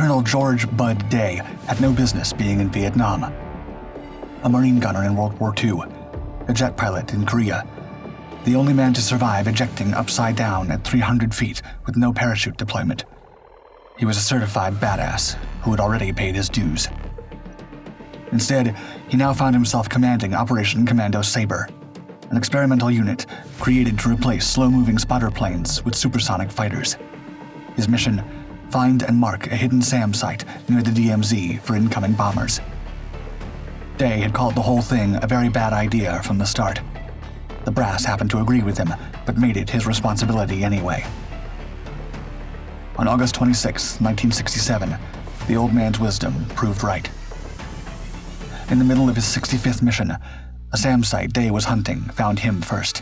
Colonel George Bud Day had no business being in Vietnam. A Marine gunner in World War II, a jet pilot in Korea, the only man to survive ejecting upside down at 300 feet with no parachute deployment. He was a certified badass who had already paid his dues. Instead, he now found himself commanding Operation Commando Sabre, an experimental unit created to replace slow-moving spotter planes with supersonic fighters. His mission: find and mark a hidden SAM site near the DMZ for incoming bombers. Day had called the whole thing a very bad idea from the start. The brass happened to agree with him, but made it his responsibility anyway. On August 26, 1967, the old man's wisdom proved right. In the middle of his 65th mission, a SAM site Day was hunting found him first.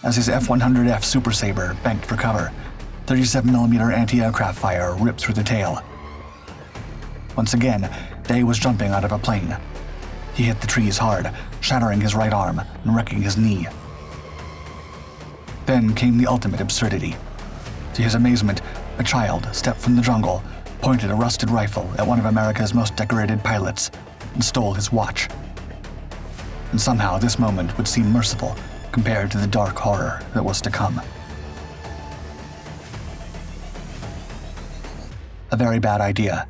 As his F-100F Super Sabre banked for cover, 37mm anti-aircraft fire ripped through the tail. Once again, Day was jumping out of a plane. He hit the trees hard, shattering his right arm and wrecking his knee. Then came the ultimate absurdity. To his amazement, a child stepped from the jungle, pointed a rusted rifle at one of America's most decorated pilots, and stole his watch. And somehow this moment would seem merciful compared to the dark horror that was to come. A very bad idea.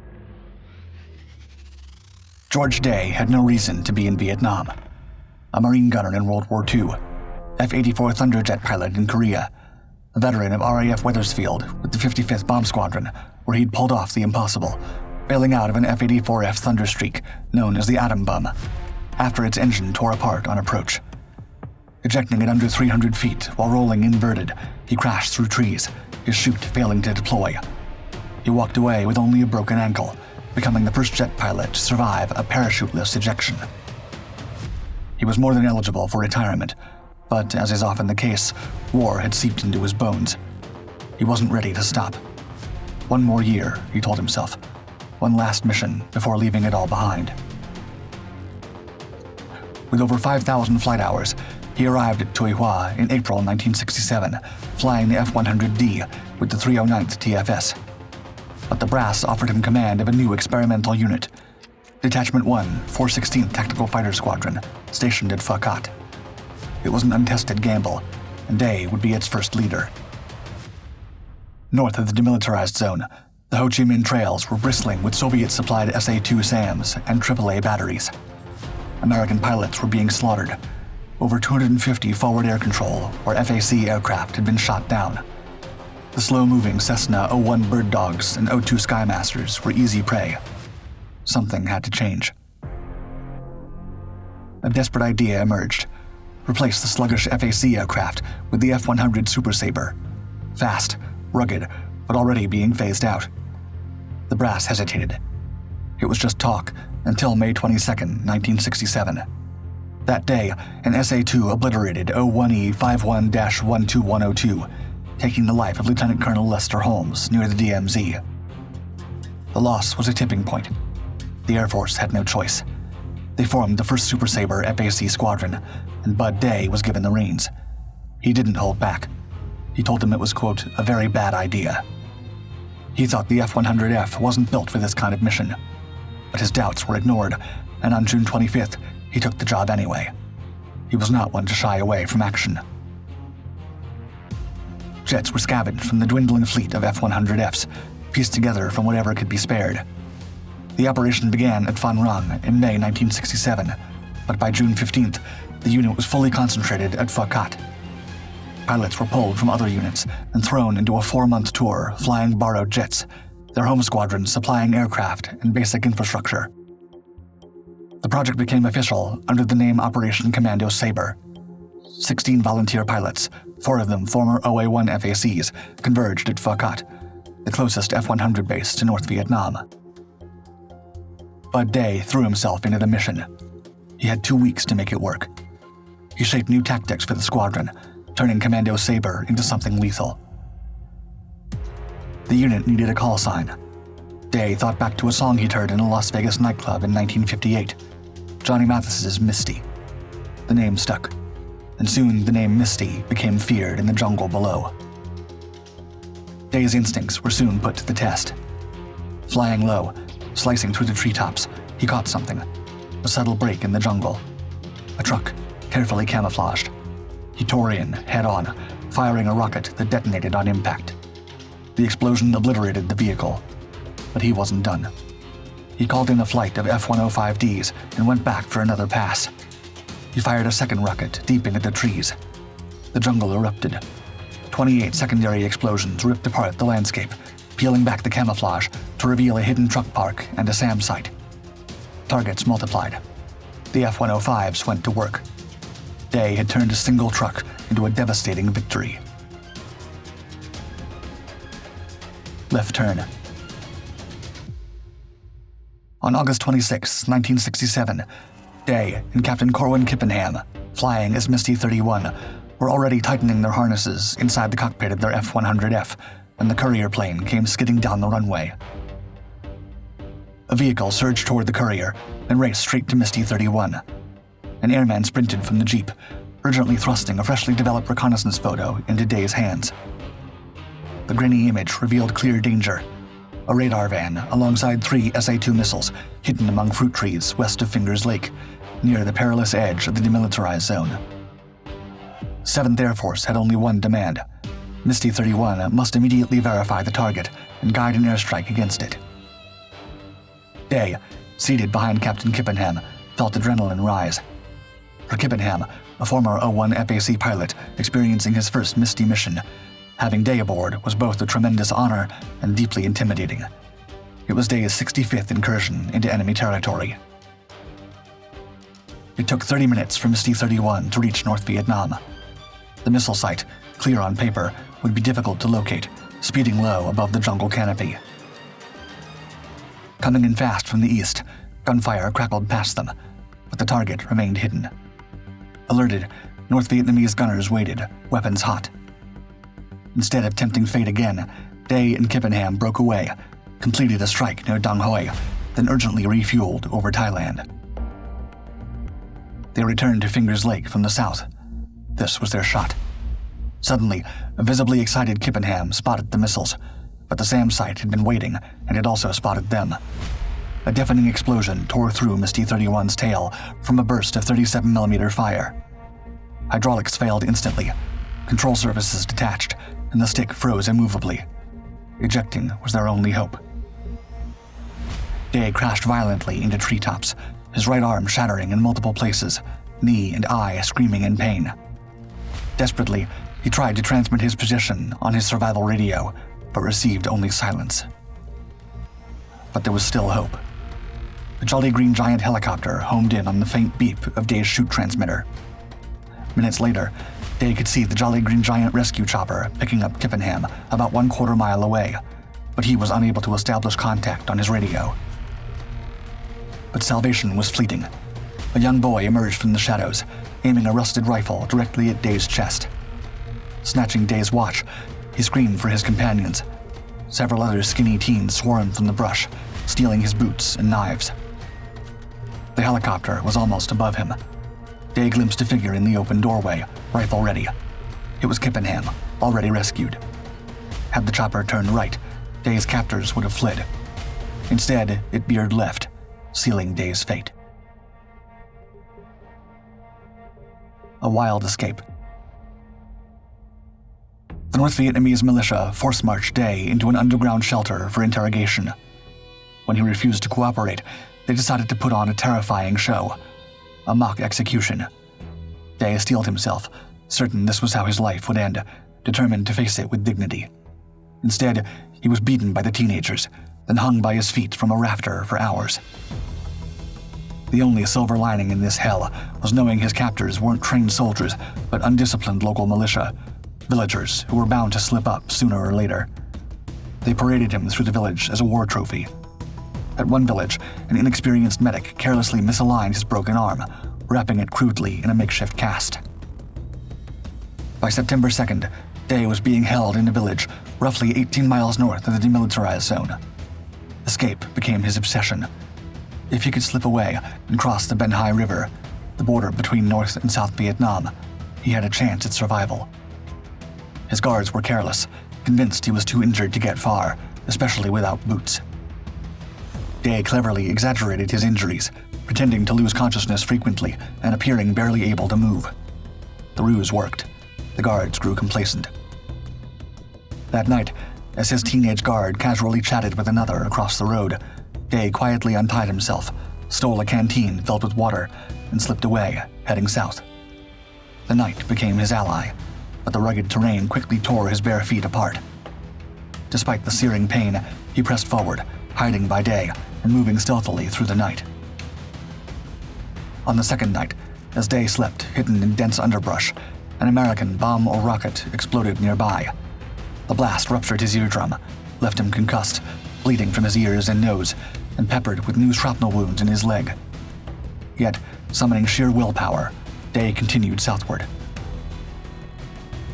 George Day had no reason to be in Vietnam. A Marine gunner in World War II, F-84 Thunderjet pilot in Korea, a veteran of RAF Wethersfield with the 55th Bomb Squadron, where he'd pulled off the impossible, bailing out of an F-84F Thunderstreak known as the Atom Bum, after its engine tore apart on approach. Ejecting at under 300 feet while rolling inverted, he crashed through trees, his chute failing to deploy. He walked away with only a broken ankle, becoming the first jet pilot to survive a parachuteless ejection. He was more than eligible for retirement, but as is often the case, war had seeped into his bones. He wasn't ready to stop. One more year, he told himself. One last mission before leaving it all behind. With over 5,000 flight hours, he arrived at Tuy Hoa in April 1967, flying the F-100D with the 309th TFS. But the brass offered him command of a new experimental unit, Detachment 1, 416th Tactical Fighter Squadron, stationed at Phu Quoc. It was an untested gamble, and Day would be its first leader. North of the demilitarized zone, the Ho Chi Minh trails were bristling with Soviet-supplied SA-2 SAMs and AAA batteries. American pilots were being slaughtered. Over 250 forward air control, or FAC aircraft, had been shot down. The slow-moving Cessna 01 Bird Dogs and 02 Skymasters were easy prey. Something had to change. A desperate idea emerged. Replace the sluggish FAC aircraft with the F-100 Super Sabre. Fast, rugged, but already being phased out. The brass hesitated. It was just talk until May 22, 1967. That day, an SA-2 obliterated O-1E 51-12102, taking the life of Lieutenant Colonel Lester Holmes near the DMZ. The loss was a tipping point. The Air Force had no choice. They formed the first Super Sabre FAC squadron, and Bud Day was given the reins. He didn't hold back. He told them it was, quote, a very bad idea. He thought the F-100F wasn't built for this kind of mission. But his doubts were ignored, and on June 25th, he took the job anyway. He was not one to shy away from action. Jets were scavenged from the dwindling fleet of F-100Fs, pieced together from whatever could be spared. The operation began at Phan Rang in May 1967, but by June 15th, the unit was fully concentrated at Phu Quoc. Pilots were pulled from other units and thrown into a 4-month tour flying borrowed jets, their home squadrons supplying aircraft and basic infrastructure. The project became official under the name Operation Commando Sabre. 16 volunteer pilots, 4 of them former OA-1 FACs, converged at Phu Quoc, the closest F-100 base to North Vietnam. Bud Day threw himself into the mission. He had 2 weeks to make it work. He shaped new tactics for the squadron, turning Commando Sabre into something lethal. The unit needed a call sign. Day thought back to a song he'd heard in a Las Vegas nightclub in 1958, Johnny Mathis's Misty. The name stuck, and soon the name Misty became feared in the jungle below. Day's instincts were soon put to the test. Flying low, slicing through the treetops, he caught something. A subtle break in the jungle. A truck, carefully camouflaged. He tore in, head-on, firing a rocket that detonated on impact. The explosion obliterated the vehicle, but he wasn't done. He called in a flight of F-105Ds and went back for another pass. He fired a second rocket deep into the trees. The jungle erupted. 28 secondary explosions ripped apart the landscape, peeling back the camouflage to reveal a hidden truck park and a SAM site. Targets multiplied. The F-105s went to work. Day had turned a single truck into a devastating victory. Left turn. On August 26, 1967, Day and Captain Corwin Kippenham, flying as Misty 31, were already tightening their harnesses inside the cockpit of their F-100F when the courier plane came skidding down the runway. A vehicle surged toward the courier and raced straight to Misty 31. An airman sprinted from the Jeep, urgently thrusting a freshly developed reconnaissance photo into Day's hands. The grainy image revealed clear danger. A radar van alongside 3 SA-2 missiles hidden among fruit trees west of Fingers Lake, near the perilous edge of the demilitarized zone. 7th Air Force had only one demand. Misty 31 must immediately verify the target and guide an airstrike against it. Day, seated behind Captain Kippenham, felt adrenaline rise. For Kippenham, a former O-1 FAC pilot experiencing his first Misty mission, having Day aboard was both a tremendous honor and deeply intimidating. It was Day's 65th incursion into enemy territory. It took 30 minutes for Misty 31 to reach North Vietnam. The missile site, clear on paper, would be difficult to locate, speeding low above the jungle canopy. Coming in fast from the east, gunfire crackled past them, but the target remained hidden. Alerted, North Vietnamese gunners waited, weapons hot. Instead of tempting fate again, Day and Kippenham broke away, completed a strike near Dong Hoi, then urgently refueled over Thailand. They returned to Fingers Lake from the south. This was their shot. Suddenly, a visibly excited Kippenham spotted the missiles, but the SAM site had been waiting and had also spotted them. A deafening explosion tore through Misty 31's tail from a burst of 37mm fire. Hydraulics failed instantly. Control surfaces detached, and the stick froze immovably. Ejecting was their only hope. Day crashed violently into treetops, his right arm shattering in multiple places, knee and eye screaming in pain. Desperately, he tried to transmit his position on his survival radio, but received only silence. But there was still hope. The Jolly Green Giant helicopter homed in on the faint beep of Day's chute transmitter. Minutes later, Day could see the Jolly Green Giant rescue chopper picking up Kippenham about 1/4 mile away, but he was unable to establish contact on his radio. But salvation was fleeting. A young boy emerged from the shadows, aiming a rusted rifle directly at Day's chest. Snatching Day's watch, he screamed for his companions. Several other skinny teens swarmed from the brush, stealing his boots and knives. The helicopter was almost above him. Day glimpsed a figure in the open doorway, rifle ready. It was Kippenham, already rescued. Had the chopper turned right, Day's captors would have fled. Instead, it veered left, sealing Day's fate. A wild escape. The North Vietnamese militia force-marched Day into an underground shelter for interrogation. When he refused to cooperate, they decided to put on a terrifying show, a mock execution. Day steeled himself, certain this was how his life would end, determined to face it with dignity. Instead, he was beaten by the teenagers, then hung by his feet from a rafter for hours. The only silver lining in this hell was knowing his captors weren't trained soldiers, but undisciplined local militia, villagers who were bound to slip up sooner or later. They paraded him through the village as a war trophy. At one village, an inexperienced medic carelessly misaligned his broken arm, wrapping it crudely in a makeshift cast. By September 2nd, Day was being held in a village roughly 18 miles north of the demilitarized zone. Escape became his obsession. If he could slip away and cross the Ben Hai River, the border between North and South Vietnam, he had a chance at survival. His guards were careless, convinced he was too injured to get far, especially without boots. Day cleverly exaggerated his injuries, pretending to lose consciousness frequently and appearing barely able to move. The ruse worked. The guards grew complacent. That night, as his teenage guard casually chatted with another across the road, Day quietly untied himself, stole a canteen filled with water, and slipped away, heading south. The night became his ally, but the rugged terrain quickly tore his bare feet apart. Despite the searing pain, he pressed forward, hiding by day and moving stealthily through the night. On the second night, as Day slept hidden in dense underbrush, an American bomb or rocket exploded nearby. The blast ruptured his eardrum, left him concussed, bleeding from his ears and nose, and peppered with new shrapnel wounds in his leg. Yet, summoning sheer willpower, Day continued southward.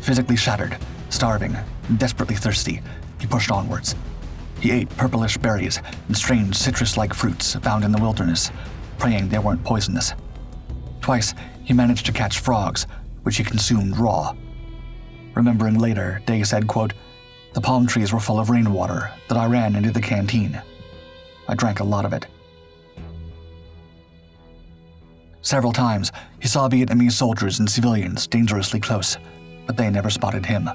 Physically shattered, starving, and desperately thirsty, he pushed onwards. He ate purplish berries and strange citrus-like fruits found in the wilderness, praying they weren't poisonous. Twice, he managed to catch frogs, which he consumed raw. Remembering later, Day said, quote, "The palm trees were full of rainwater that I ran into the canteen. I drank a lot of it." Several times, he saw Vietnamese soldiers and civilians dangerously close, but they never spotted him.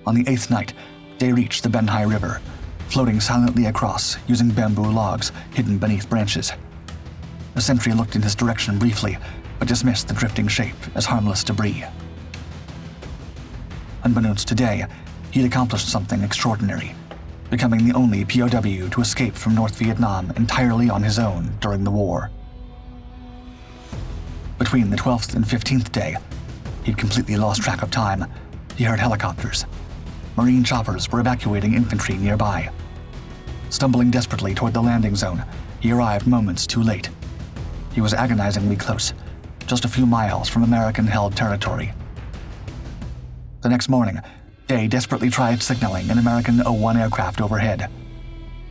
On the 8th night, Day reached the Ben Hai River, floating silently across using bamboo logs hidden beneath branches. A sentry looked in his direction briefly, but dismissed the drifting shape as harmless debris. Unbeknownst to Day, he'd accomplished something extraordinary, becoming the only POW to escape from North Vietnam entirely on his own during the war. Between the 12th and 15th day, he'd completely lost track of time. He heard helicopters. Marine choppers were evacuating infantry nearby. Stumbling desperately toward the landing zone, he arrived moments too late. He was agonizingly close, just a few miles from American-held territory. The next morning, Day desperately tried signaling an American O-1 aircraft overhead.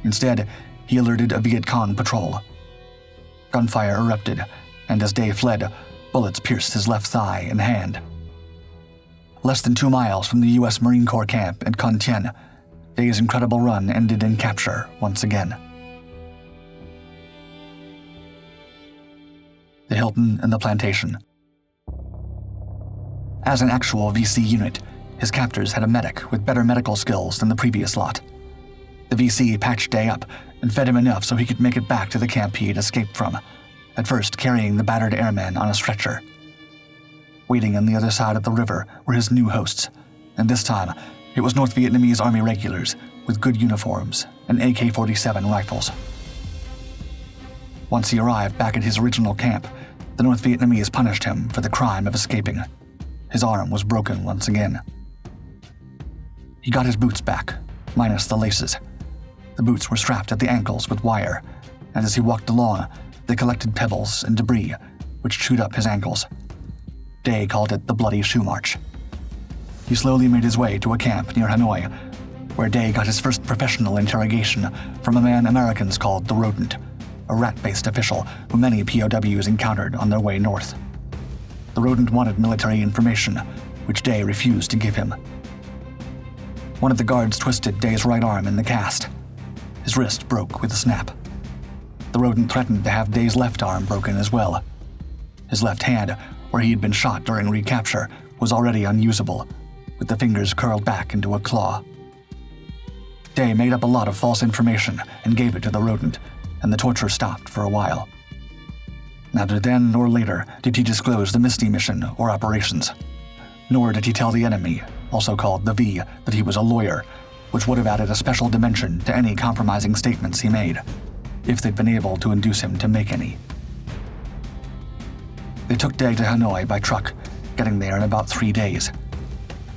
Instead, he alerted a Viet Cong patrol. Gunfire erupted, and as Day fled, bullets pierced his left thigh and hand. Less than 2 miles from the U.S. Marine Corps camp at Con Thien, Day's incredible run ended in capture once again. The Hilton and the Plantation. As an actual VC unit, his captors had a medic with better medical skills than the previous lot. The VC patched Day up and fed him enough so he could make it back to the camp he had escaped from, at first carrying the battered airman on a stretcher. Waiting on the other side of the river were his new hosts, and this time it was North Vietnamese Army regulars with good uniforms and AK-47 rifles. Once he arrived back at his original camp, the North Vietnamese punished him for the crime of escaping. His arm was broken once again. He got his boots back, minus the laces. The boots were strapped at the ankles with wire, and as he walked along, they collected pebbles and debris, which chewed up his ankles. Day called it the Bloody Shoe March. He slowly made his way to a camp near Hanoi, where Day got his first professional interrogation from a man Americans called the Rodent, a rat-based official who many POWs encountered on their way north. The Rodent wanted military information, which Day refused to give him. One of the guards twisted Day's right arm in the cast. His wrist broke with a snap. The Rodent threatened to have Day's left arm broken as well. His left hand, where he had been shot during recapture, was already unusable, with the fingers curled back into a claw. Day made up a lot of false information and gave it to the Rodent, and the torture stopped for a while. Neither then nor later did he disclose the Misty mission or operations. Nor did he tell the enemy, also called the V, that he was a lawyer, which would have added a special dimension to any compromising statements he made, if they'd been able to induce him to make any. They took Day to Hanoi by truck, getting there in about 3 days.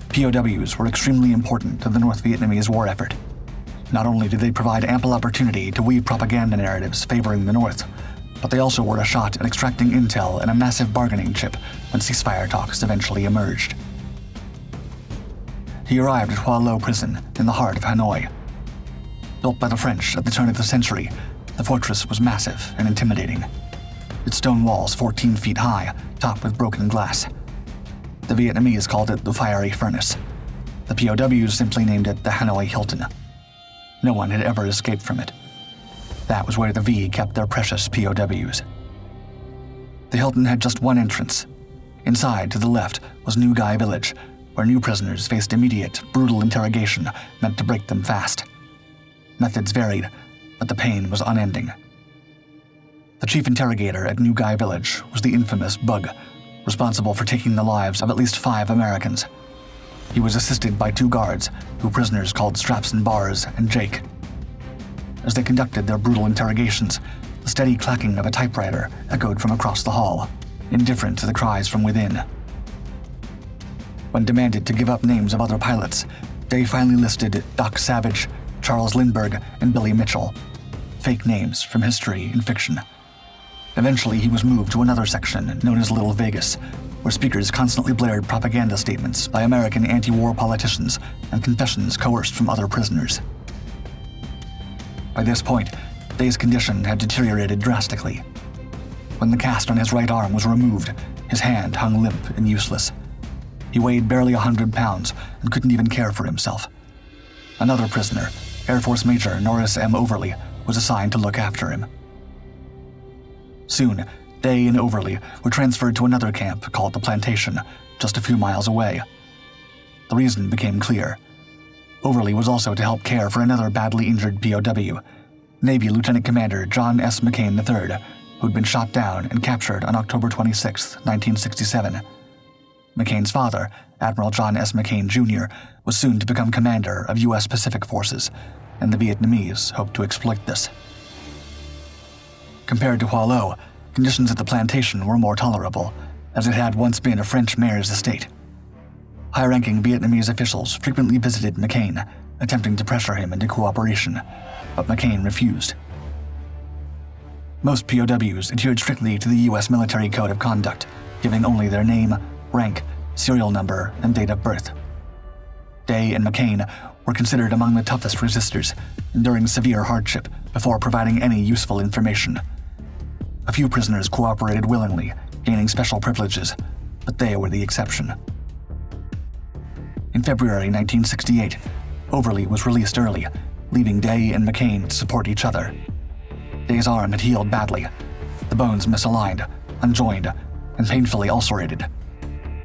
POWs were extremely important to the North Vietnamese war effort. Not only did they provide ample opportunity to weave propaganda narratives favoring the North, but they also were a shot at extracting intel and a massive bargaining chip when ceasefire talks eventually emerged. He arrived at Hoa Lo Prison in the heart of Hanoi. Built by the French at the turn of the century, the fortress was massive and intimidating. Its stone walls 14 feet high, topped with broken glass. The Vietnamese called it the Fiery Furnace. The POWs simply named it the Hanoi Hilton. No one had ever escaped from it. That was where the V kept their precious POWs. The Hilton had just one entrance. Inside, to the left, was New Guy Village, where new prisoners faced immediate, brutal interrogation meant to break them fast. Methods varied, but the pain was unending. The chief interrogator at New Guy Village was the infamous Bug, responsible for taking the lives of at least 5 Americans. He was assisted by 2 guards, who prisoners called Straps and Bars and Jake. As they conducted their brutal interrogations, the steady clacking of a typewriter echoed from across the hall, indifferent to the cries from within. When demanded to give up names of other pilots, they finally listed Doc Savage, Charles Lindbergh, and Billy Mitchell, fake names from history and fiction. Eventually, he was moved to another section known as Little Vegas, where speakers constantly blared propaganda statements by American anti-war politicians and confessions coerced from other prisoners. By this point, Day's condition had deteriorated drastically. When the cast on his right arm was removed, his hand hung limp and useless. He weighed barely 100 pounds and couldn't even care for himself. Another prisoner, Air Force Major Norris M. Overly, was assigned to look after him. Soon, Day and Overly were transferred to another camp called the Plantation, just a few miles away. The reason became clear. Overly was also to help care for another badly injured POW, Navy Lieutenant Commander John S. McCain III, who'd been shot down and captured on October 26, 1967. McCain's father, Admiral John S. McCain Jr., was soon to become commander of U.S. Pacific Forces, and the Vietnamese hoped to exploit this. Compared to Hoa Lo, conditions at the plantation were more tolerable, as it had once been a French mayor's estate. High-ranking Vietnamese officials frequently visited McCain, attempting to pressure him into cooperation, but McCain refused. Most POWs adhered strictly to the U.S. military code of conduct, giving only their name, rank, serial number, and date of birth. Day and McCain were considered among the toughest resistors, enduring severe hardship before providing any useful information. A few prisoners cooperated willingly, gaining special privileges, but they were the exception. In February 1968, Overly was released early, leaving Day and McCain to support each other. Day's arm had healed badly, the bones misaligned, unjoined, and painfully ulcerated.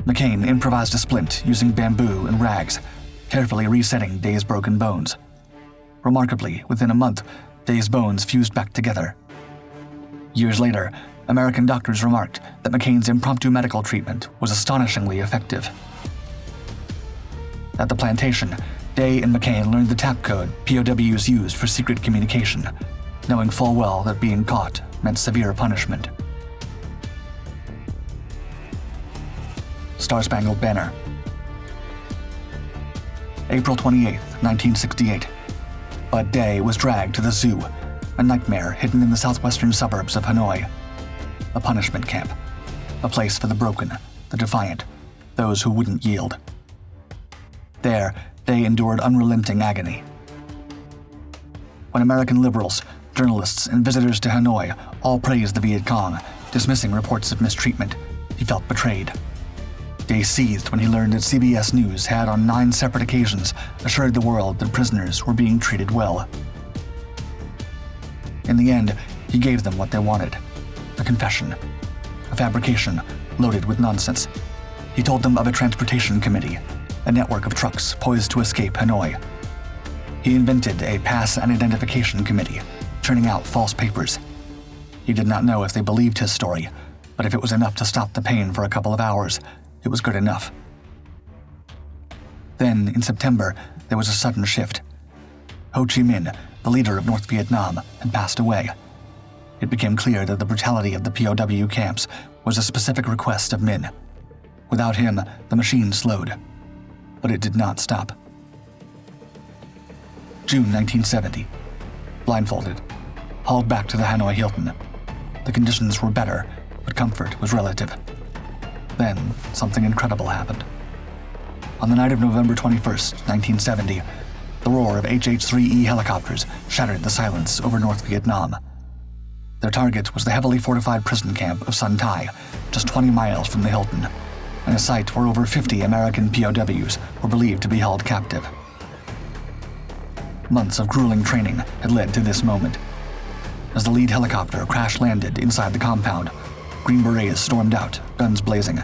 McCain improvised a splint using bamboo and rags, carefully resetting Day's broken bones. Remarkably, within a month, Day's bones fused back together. Years later, American doctors remarked that McCain's impromptu medical treatment was astonishingly effective. At the plantation, Day and McCain learned the tap code POWs used for secret communication, knowing full well that being caught meant severe punishment. Star-Spangled Banner. April 28, 1968. Bud Day was dragged to the zoo, a nightmare hidden in the southwestern suburbs of Hanoi. A punishment camp, a place for the broken, the defiant, those who wouldn't yield. There, Day endured unrelenting agony. When American liberals, journalists, and visitors to Hanoi all praised the Viet Cong, dismissing reports of mistreatment, he felt betrayed. Day seethed when he learned that CBS News had on 9 separate occasions assured the world that prisoners were being treated well. In the end, he gave them what they wanted, a confession, a fabrication loaded with nonsense. He told them of a transportation committee, a network of trucks poised to escape Hanoi. He invented a pass and identification committee, churning out false papers. He did not know if they believed his story, but if it was enough to stop the pain for a couple of hours, it was good enough. Then, in September, there was a sudden shift. Ho Chi Minh, the leader of North Vietnam, had passed away. It became clear that the brutality of the POW camps was a specific request of Minh. Without him, the machine slowed. But it did not stop. June 1970. Blindfolded. Hauled back to the Hanoi Hilton. The conditions were better, but comfort was relative. Then, something incredible happened. On the night of November 21st, 1970, the roar of HH-3E helicopters shattered the silence over North Vietnam. Their target was the heavily fortified prison camp of Sun Tai, just 20 miles from the Hilton, and a site where over 50 American POWs were believed to be held captive. Months of grueling training had led to this moment. As the lead helicopter crash-landed inside the compound, Green Berets stormed out, guns blazing,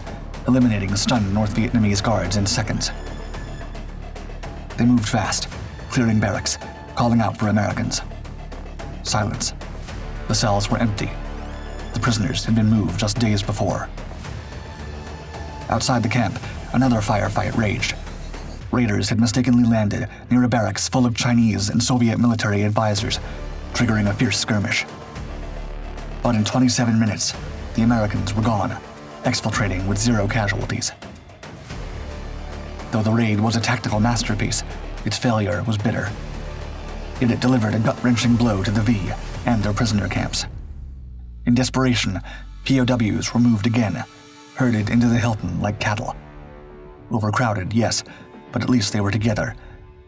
eliminating stunned North Vietnamese guards in seconds. They moved fast, clearing barracks, calling out for Americans. Silence. The cells were empty. The prisoners had been moved just days before. Outside the camp, another firefight raged. Raiders had mistakenly landed near a barracks full of Chinese and Soviet military advisors, triggering a fierce skirmish. But in 27 minutes, the Americans were gone, exfiltrating with 0 casualties. Though the raid was a tactical masterpiece, its failure was bitter. It had delivered a gut-wrenching blow to the V and their prisoner camps. In desperation, POWs were moved again, herded into the Hilton like cattle. Overcrowded, yes, but at least they were together,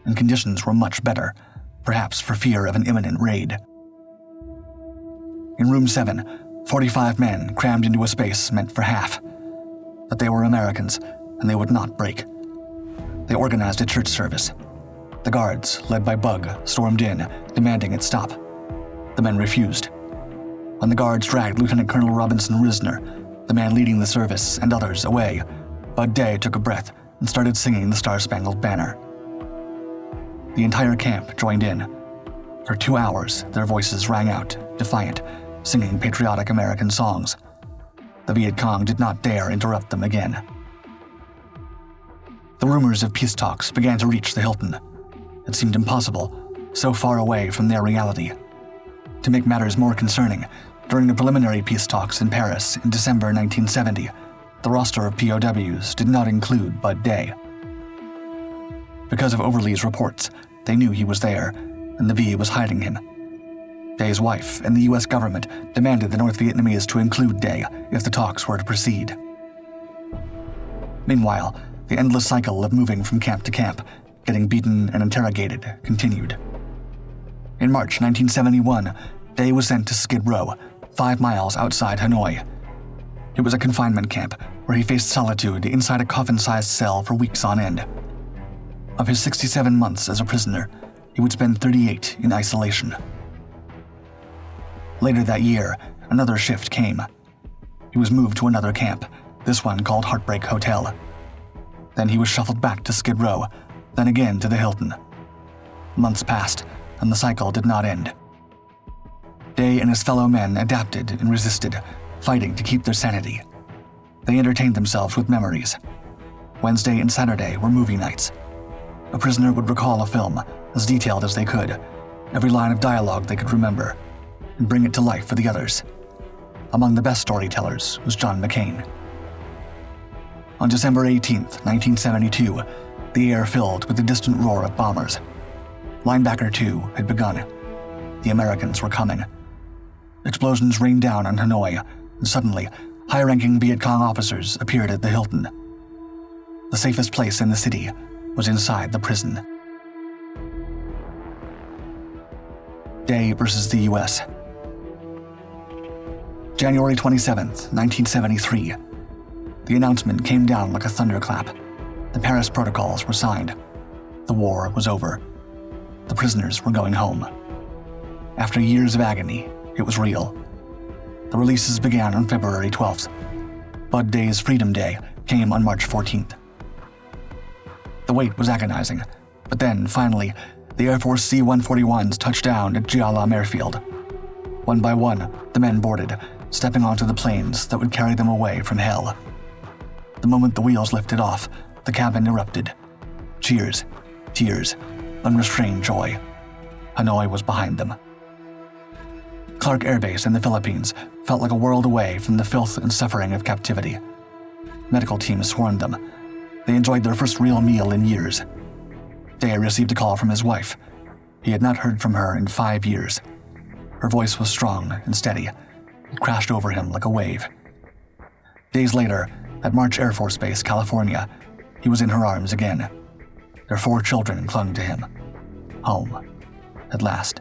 and conditions were much better, perhaps for fear of an imminent raid. In room 7, 45 men crammed into a space meant for half. But they were Americans, and they would not break. They organized a church service. The guards, led by Bug, stormed in, demanding it stop. The men refused. When the guards dragged Lieutenant Colonel Robinson Risner, the man leading the service, and others away, Bud Day took a breath and started singing the Star-Spangled Banner. The entire camp joined in. For 2 hours, their voices rang out, defiant, singing patriotic American songs. The Viet Cong did not dare interrupt them again. The rumors of peace talks began to reach the Hilton. It seemed impossible, so far away from their reality. To make matters more concerning, during the preliminary peace talks in Paris in December 1970, the roster of POWs did not include Bud Day. Because of Overly's reports, they knew he was there, and the V was hiding him. Day's wife and the U.S. government demanded the North Vietnamese to include Day if the talks were to proceed. Meanwhile, the endless cycle of moving from camp to camp, getting beaten and interrogated, continued. In March 1971, Day was sent to Skid Row, 5 miles outside Hanoi. It was a confinement camp where he faced solitude inside a coffin-sized cell for weeks on end. Of his 67 months as a prisoner, he would spend 38 in isolation. Later that year, another shift came. He was moved to another camp, this one called Heartbreak Hotel. Then he was shuffled back to Skid Row, then again to the Hilton. Months passed, and the cycle did not end. Day and his fellow men adapted and resisted, fighting to keep their sanity. They entertained themselves with memories. Wednesday and Saturday were movie nights. A prisoner would recall a film, as detailed as they could, every line of dialogue they could remember, and bring it to life for the others. Among the best storytellers was John McCain. On December 18, 1972, the air filled with the distant roar of bombers. Linebacker 2 had begun. The Americans were coming. Explosions rained down on Hanoi, and suddenly, high-ranking Viet Cong officers appeared at the Hilton. The safest place in the city was inside the prison. Day versus the U.S. January 27, 1973. The announcement came down like a thunderclap. The Paris protocols were signed. The war was over. The prisoners were going home. After years of agony, it was real. The releases began on February 12th. Bud Day's Freedom Day came on March 14th. The wait was agonizing, but then, finally, the Air Force C-141s touched down at Gia Lam Airfield. One by one, the men boarded, stepping onto the planes that would carry them away from hell. The moment the wheels lifted off, the cabin erupted. Cheers, tears, unrestrained joy. Hanoi was behind them. Clark Air Base in the Philippines felt like a world away from the filth and suffering of captivity. Medical teams swarmed them. They enjoyed their first real meal in years. Day received a call from his wife. He had not heard from her in 5 years. Her voice was strong and steady. It crashed over him like a wave. Days later, at March Air Force Base, California, he was in her arms again. Their 4 children clung to him. Home, at last.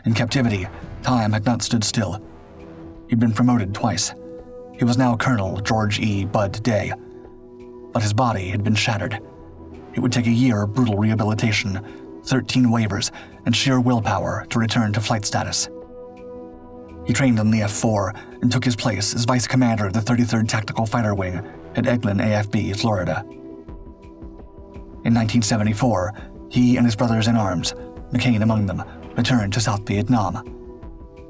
In captivity, time had not stood still. He'd been promoted twice. He was now Colonel George E. Bud Day. But his body had been shattered. It would take a year of brutal rehabilitation, 13 waivers, and sheer willpower to return to flight status. He trained on the F-4 and took his place as vice commander of the 33rd Tactical Fighter Wing at Eglin AFB, Florida. In 1974, he and his brothers in arms, McCain among them, returned to South Vietnam.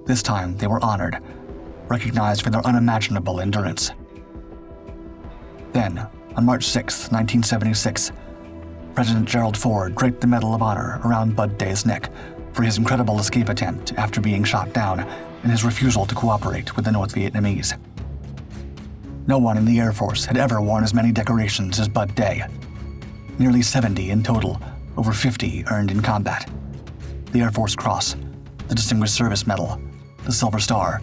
This time they were honored, recognized for their unimaginable endurance. Then, on March 6, 1976, President Gerald Ford draped the Medal of Honor around Bud Day's neck for his incredible escape attempt after being shot down and his refusal to cooperate with the North Vietnamese. No one in the Air Force had ever worn as many decorations as Bud Day. Nearly 70 in total, over 50 earned in combat. The Air Force Cross, the Distinguished Service Medal, the Silver Star,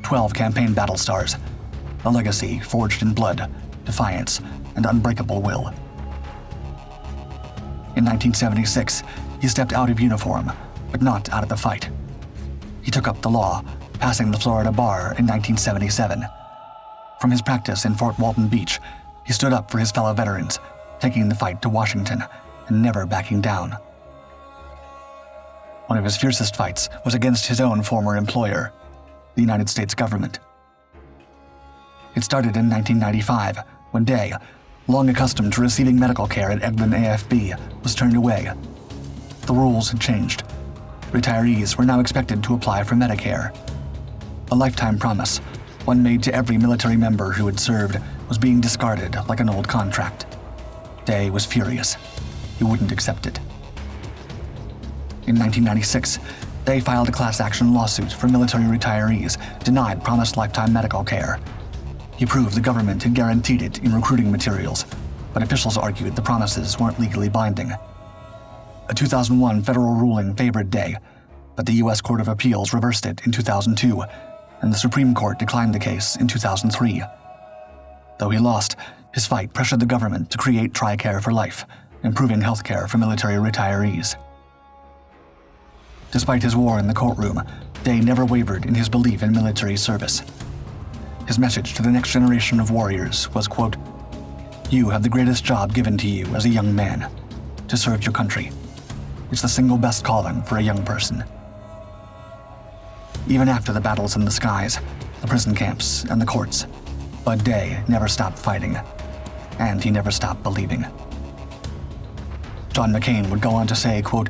12 campaign battle stars, a legacy forged in blood, defiance, and unbreakable will. In 1976, he stepped out of uniform, but not out of the fight. He took up the law, passing the Florida bar in 1977. From his practice in Fort Walton Beach, he stood up for his fellow veterans, taking the fight to Washington and never backing down. One of his fiercest fights was against his own former employer, the United States government. It started in 1995, when Day, long accustomed to receiving medical care at Eglin AFB, was turned away. The rules had changed. Retirees were now expected to apply for Medicare. A lifetime promise, one made to every military member who had served, was being discarded like an old contract. Day was furious. He wouldn't accept it. In 1996, Day filed a class action lawsuit for military retirees denied promised lifetime medical care. He proved the government had guaranteed it in recruiting materials, but officials argued the promises weren't legally binding. A 2001 federal ruling favored Day, but the U.S. Court of Appeals reversed it in 2002, and the Supreme Court declined the case in 2003. Though he lost, his fight pressured the government to create TRICARE for life, improving health care for military retirees. Despite his war in the courtroom, Day never wavered in his belief in military service. His message to the next generation of warriors was, quote, "You have the greatest job given to you as a young man, to serve your country. It's the single best calling for a young person." Even after the battles in the skies, the prison camps, and the courts, Bud Day never stopped fighting, and he never stopped believing. John McCain would go on to say, quote,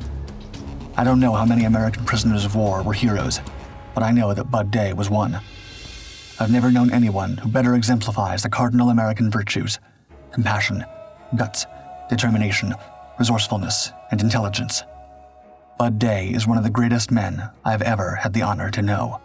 "I don't know how many American prisoners of war were heroes, but I know that Bud Day was one. I've never known anyone who better exemplifies the cardinal American virtues: compassion, guts, determination, resourcefulness, and intelligence. Bud Day is one of the greatest men I've ever had the honor to know."